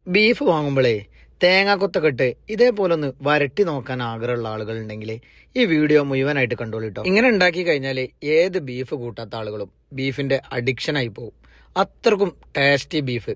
Beef വാങ്ങുമ്പോഴേ തേങ്ങാക്കൊത്തൊക്കെ ഇട്ട് ഇതേപോലെ ഒന്ന് വരട്ടി നോക്കാൻ ആഗ്രഹമുള്ള ആളുകൾ ഉണ്ടെങ്കിൽ ഈ വീഡിയോ മുഴുവനായിട്ട് കണ്ടോളൂ കേട്ടോ. ഇങ്ങനെ ഉണ്ടാക്കി കഴിഞ്ഞാൽ ഏത് ബീഫ് കൂട്ടാത്ത ആളുകളും ബീഫിന്റെ അഡിക്ഷൻ ആയി പോകും. അത്രക്കും ടേസ്റ്റി ബീഫ്.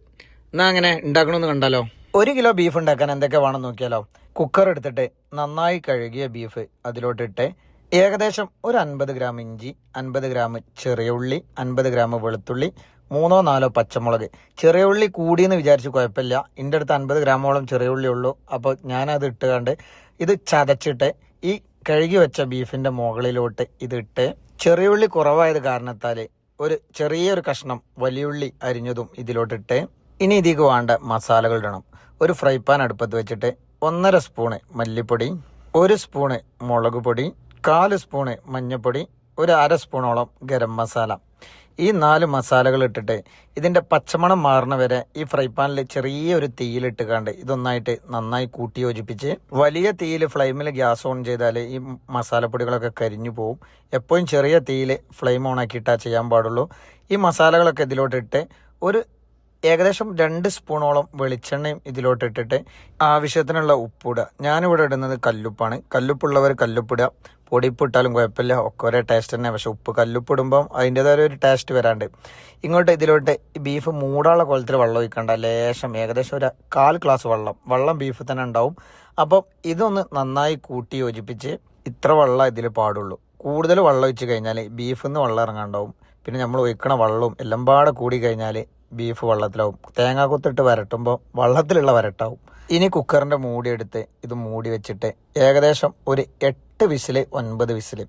എന്നാ അങ്ങനെ ഉണ്ടാക്കണമെന്ന് കണ്ടാലോ. 1 കിലോ ബീഫ് ഉണ്ടാക്കാൻ എന്തൊക്കെ വേണം നോക്കിയാലോ. കുക്കർ എടുത്തിട്ട് നന്നായി കഴുകിയ ബീഫ് അതിലോട്ടിട്ട് ഏകദേശം ഒരു 50 ഗ്രാം ഇഞ്ചി, 50 ഗ്രാം ചെറിയ ഉള്ളി, 50 ഗ്രാം വെളുത്തുള്ളി, 3-4 പച്ചമുളക്. ചെറിയ ഉള്ളി കൂടിയെന്ന് വിചാരിച്ച് കുഴപ്പമില്ല. എൻ്റെ അടുത്ത് 50 ഗ്രാമോളം ചെറിയ ഉള്ളി ഉള്ളൂ. അപ്പോൾ ഞാനത് ഇട്ടുകൊണ്ട് ഇത് ചതച്ചിട്ട് ഈ കഴുകി വെച്ച ബീഫിൻ്റെ മുകളിലോട്ട് ഇതിട്ട്, ചെറിയ ഉള്ളി കുറവായത് കാരണത്താൽ ഒരു ചെറിയൊരു കഷ്ണം വലിയുള്ളി അരിഞ്ഞതും ഇതിലോട്ടിട്ട് ഇനി ഇതിക്ക് വേണ്ട മസാലകൾ ഇടണം. ഒരു ഫ്രൈ പാൻ അടുപ്പത്ത് വെച്ചിട്ട് 1.5 സ്പൂണ് മല്ലിപ്പൊടി, 1 സ്പൂണ് മുളക് പൊടി, 1/4 സ്പൂണ് മഞ്ഞൾപ്പൊടി, ഒരു 1/2 സ്പൂണോളം ഗരം മസാല. ഈ 4 മസാലകൾ ഇട്ടിട്ട് ഇതിൻ്റെ പച്ചമണം മാറുന്ന വരെ ഈ ഫ്രൈ പാനിൽ ചെറിയൊരു തീയിലിട്ട് കണ്ട് ഇതൊന്നായിട്ട് നന്നായി കൂട്ടി യോജിപ്പിച്ച്, വലിയ തീയിൽ ഫ്ലെയിമിൽ ഗ്യാസ് ഓൺ ചെയ്താൽ ഈ മസാലപ്പൊടികളൊക്കെ കരിഞ്ഞു പോവും. എപ്പോഴും ചെറിയ തീയിൽ ഫ്ലെയിം ഓൺ ആക്കിയിട്ടാ ചെയ്യാൻ പാടുള്ളൂ. ഈ മസാലകളൊക്കെ ഇതിലോട്ടിട്ട് ഒരു ഏകദേശം 2 സ്പൂണോളം വെളിച്ചെണ്ണയും ഇതിലോട്ടിട്ടിട്ട് ആവശ്യത്തിനുള്ള ഉപ്പിടുക. ഞാനിവിടെ ഇടുന്നത് കല്ലുപ്പാണ്. കല്ലുപ്പുള്ളവർ കല്ലുപ്പിടുക, പൊടിപ്പിട്ടാലും കുഴപ്പമില്ല, ഒക്കെ ഒരേ ടേസ്റ്റ് തന്നെ. പക്ഷെ ഉപ്പ് കല്ലുപ്പിടുമ്പം അതിൻ്റെതായ ഒരു ടേസ്റ്റ് വരാണ്ട്. ഇങ്ങോട്ട് ഇതിലോട്ട് ബീഫ് മൂടാനുള്ള കുളത്തിൽ വെള്ളം ഒഴിക്കണ്ട. ലേശം ഏകദേശം ഒരു 1/4 ഗ്ലാസ് വെള്ളം ബീഫ് തന്നെ ഉണ്ടാവും. അപ്പം ഇതൊന്ന് നന്നായി കൂട്ടി യോജിപ്പിച്ച്, ഇത്ര വെള്ളം ഇതിൽ പാടുള്ളൂ. കൂടുതൽ വെള്ളം ഒഴിച്ച് കഴിഞ്ഞാൽ ബീഫിൽ നിന്ന് വെള്ളം ഇറങ്ങാണ്ടാവും. പിന്നെ നമ്മൾ ഒഴിക്കണ വെള്ളവും എല്ലാം പാടെ കൂടി കഴിഞ്ഞാൽ ബീഫ് വെള്ളത്തിലാവും. തേങ്ങ കൊത്തിട്ട് വരട്ടുമ്പോൾ വെള്ളത്തിലുള്ള വരട്ടാവും. ഇനി കുക്കറിൻ്റെ മൂടി എടുത്ത് ഇത് മൂടി വെച്ചിട്ട് ഏകദേശം ഒരു 8 വിസിൽ 9 വിസിൽ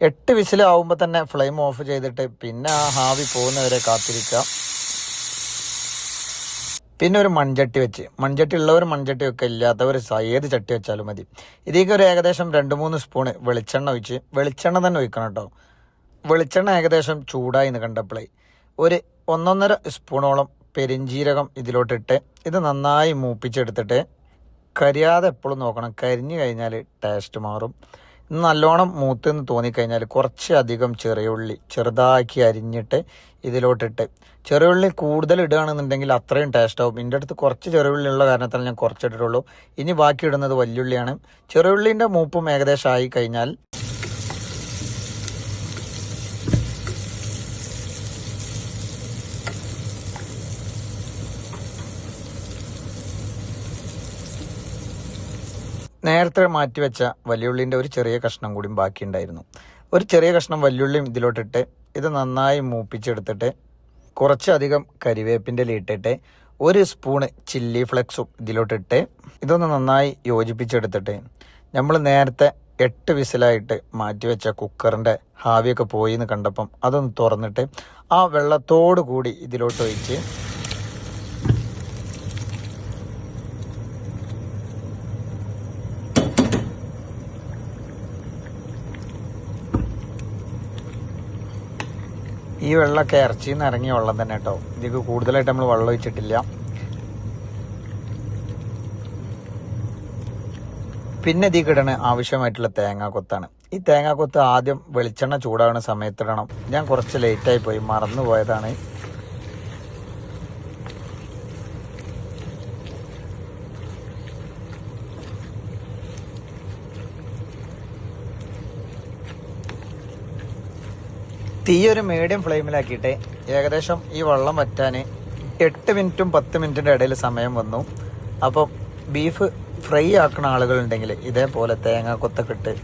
8 വിസിൽ ആവുമ്പോൾ തന്നെ ഫ്ലെയിം ഓഫ് ചെയ്തിട്ട് പിന്നെ ആ ഹാവി പോകുന്നവരെ കാത്തിരിക്കുക. പിന്നെ ഒരു മൺചട്ടി വെച്ച്, മൺചട്ടി ഉള്ളവർ മൺചട്ടി വെക്കുക, ഇല്ലാത്തവർ ഏത് ചട്ടി വെച്ചാലും മതി. ഇതിലേക്ക് ഒരു ഏകദേശം 2-3 സ്പൂണ് വെളിച്ചെണ്ണ ഒഴിച്ച്, വെളിച്ചെണ്ണ തന്നെ ഒഴിക്കണം കേട്ടോ. വെളിച്ചെണ്ണ ഏകദേശം ചൂടായി എന്ന് കണ്ടപ്പോഴേ ഒരു 1.5 സ്പൂണോളം പെരിഞ്ജീരകം ഇതിലോട്ടിട്ട് ഇത് നന്നായി മൂപ്പിച്ചെടുത്തിട്ട്, കരിയാതെ എപ്പോഴും നോക്കണം. കരിഞ്ഞു കഴിഞ്ഞാൽ ടേസ്റ്റ് മാറും. നല്ലോണം മൂത്തെന്ന് തോന്നിക്കഴിഞ്ഞാൽ കുറച്ച് അധികം ചെറിയ ഉള്ളി ചെറുതാക്കി അരിഞ്ഞിട്ട് ഇതിലോട്ടിട്ട്, ചെറിയ ഉള്ളി കൂടുതൽ ഇടുകയാണെന്നുണ്ടെങ്കിൽ അത്രയും ടേസ്റ്റ് ആവും. എൻ്റെ അടുത്ത് കുറച്ച് ചെറിയ ഉള്ളി ഉള്ള കാരണത്താൽ ഞാൻ കുറച്ചിട്ടിട്ടുള്ളൂ. ഇനി ബാക്കി ഇടുന്നത് വലിയുള്ളിയാണ്. ചെറിയ ഉള്ളിൻ്റെ മൂപ്പും ഏകദേശം ആയി കഴിഞ്ഞാൽ നേരത്തെ മാറ്റി വെച്ച വലിയുള്ളിൻ്റെ ഒരു ചെറിയ കഷ്ണം കൂടി ബാക്കിയുണ്ടായിരുന്നു. ഒരു ചെറിയ കഷ്ണം വലിയുള്ളിയും ഇതിലോട്ടിട്ട് ഇത് നന്നായി മൂപ്പിച്ചെടുത്തിട്ട് കുറച്ചധികം കരിവേപ്പിൻ്റെ ഇട്ടിട്ട് 1 സ്പൂണ് ചില്ലി ഫ്ലെക്സും ഇതിലോട്ടിട്ട് ഇതൊന്ന് നന്നായി യോജിപ്പിച്ചെടുത്തിട്ട്, നമ്മൾ നേരത്തെ 8 വിസിലായിട്ട് മാറ്റി വെച്ച കുക്കറിൻ്റെ ഹാവിയൊക്കെ പോയി എന്ന് കണ്ടപ്പം അതൊന്ന് തുറന്നിട്ട് ആ വെള്ളത്തോടു കൂടി ഇതിലോട്ട് ഒഴിച്ച് ഈ വെള്ളമൊക്കെ ഇറച്ചിയിൽ നിന്ന് ഇറങ്ങിയ വെള്ളം തന്നെ കേട്ടോ. ഇതിക്ക് കൂടുതലായിട്ട് നമ്മൾ വെള്ളം ഒഴിച്ചിട്ടില്ല. പിന്നെ ഇതിക്ക് ഇടണ ആവശ്യമായിട്ടുള്ള തേങ്ങാക്കൊത്താണ്. ഈ തേങ്ങാക്കൊത്ത് ആദ്യം വെളിച്ചെണ്ണ ചൂടാകുന്ന സമയത്തിടണം. ഞാൻ കുറച്ച് ലേറ്റായി പോയി, മറന്നു പോയതാണ്. തീ ഒരു മീഡിയം ഫ്ലെയിമിലാക്കിയിട്ട് ഏകദേശം ഈ വെള്ളം വറ്റാൻ 8 മിനിറ്റും 10 മിനിറ്റിൻ്റെ ഇടയിൽ സമയം വന്നു. അപ്പം ബീഫ് ഫ്രൈ ആക്കുന്ന ആളുകളുണ്ടെങ്കിൽ ഇതേപോലെ തേങ്ങാക്കൊത്തൊക്കെ ഇട്ട്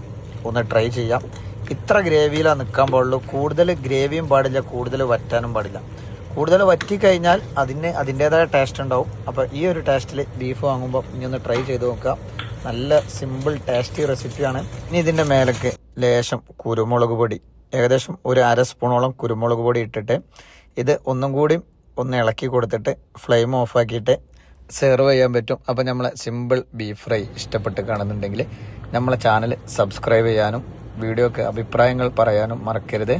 ഒന്ന് ട്രൈ ചെയ്യാം. ഇത്ര ഗ്രേവിയിലാണ് നിൽക്കാൻ പാടുള്ളൂ. കൂടുതൽ ഗ്രേവിയും പാടില്ല, കൂടുതൽ വറ്റാനും പാടില്ല. കൂടുതൽ വറ്റിക്കഴിഞ്ഞാൽ അതിൻ്റേതായ ടേസ്റ്റ് ഉണ്ടാവും. അപ്പോൾ ഈ ഒരു ടേസ്റ്റിൽ ബീഫ് വാങ്ങുമ്പോൾ ഇനി ഒന്ന് ട്രൈ ചെയ്ത് നോക്കുക. നല്ല സിമ്പിൾ ടേസ്റ്റി റെസിപ്പിയാണ്. ഇനി ഇതിൻ്റെ മേലേക്ക് ലേശം കുരുമുളക് പൊടി, ഏകദേശം ഒരു 1/2 സ്പൂണോളം കുരുമുളക് പൊടി ഇട്ടിട്ട് ഇത് ഒന്നും കൂടി ഒന്ന് ഇളക്കി കൊടുത്തിട്ട് ഫ്ലെയിം ഓഫാക്കിയിട്ട് സെർവ് ചെയ്യാൻ പറ്റും. അപ്പോൾ നമ്മളെ സിമ്പിൾ ബീഫ് ഫ്രൈ ഇഷ്ടപ്പെട്ട് കാണുന്നുണ്ടെങ്കിൽ നമ്മളെ ചാനൽ സബ്സ്ക്രൈബ് ചെയ്യാനും വീഡിയോക്ക് അഭിപ്രായങ്ങൾ പറയാനും മറക്കരുത്.